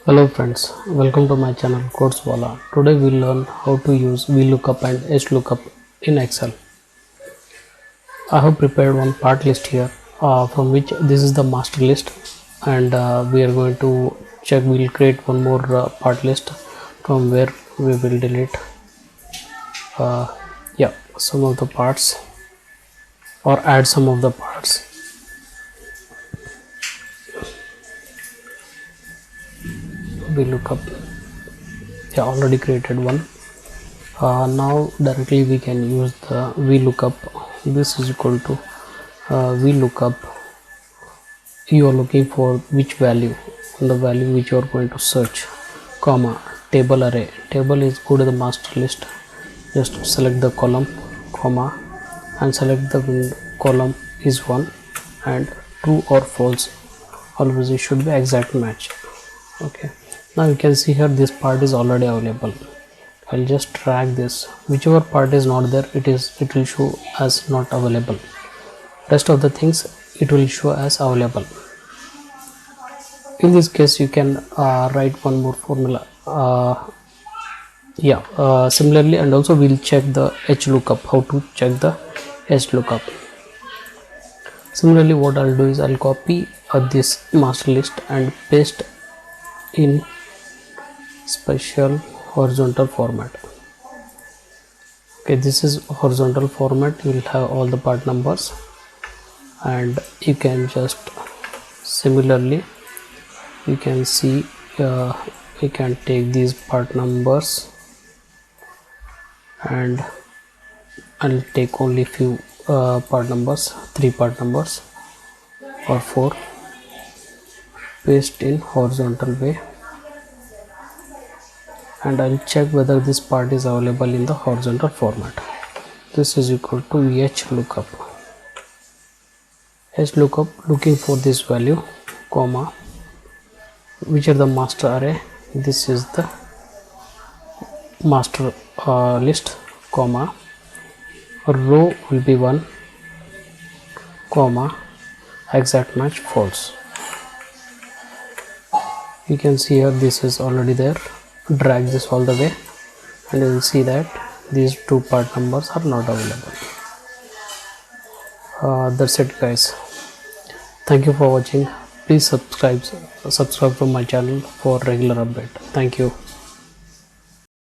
Hello friends, welcome to my channel CodesWalla. Today we'll learn how to use VLOOKUP and HLOOKUP in Excel. I have prepared one part list here from which this is the master list, and we are going to check. We'll create one more part list from where we will delete yeah, some of the parts or add some of the parts. VLOOKUP, yeah, already created one. Now directly we can use the VLOOKUP. This is equal to VLOOKUP. You are looking for which value, the value which you are going to search, comma, table array. Table is go to the master list, just select the column, comma, and select the column is 1 and true or false. Always it should be exact match. Okay, now you can see here this part is already available. I'll just drag this. Whichever part is not there, it will show as not available. Rest of the things it will show as available. In this case you can write one more formula, similarly, and also we'll check the HLOOKUP, how to check the HLOOKUP. Similarly, what I'll do is I'll copy this master list and paste in special horizontal format. Okay, this is horizontal format. You will have all the part numbers, and you can just similarly you can see you can take these part numbers, and I'll take only few part numbers, 3 part numbers or 4, paste in horizontal way, and I'll check whether this part is available in the horizontal format. This is equal to HLOOKUP. HLOOKUP looking for this value, comma, which are the master array. This is the master list, comma, row will be 1, comma, exact match false. You can see here this is already there. Drag this all the way and you will see that these 2 part numbers are not available. That's it guys. Thank you for watching. Please subscribe to my channel for regular update. Thank you.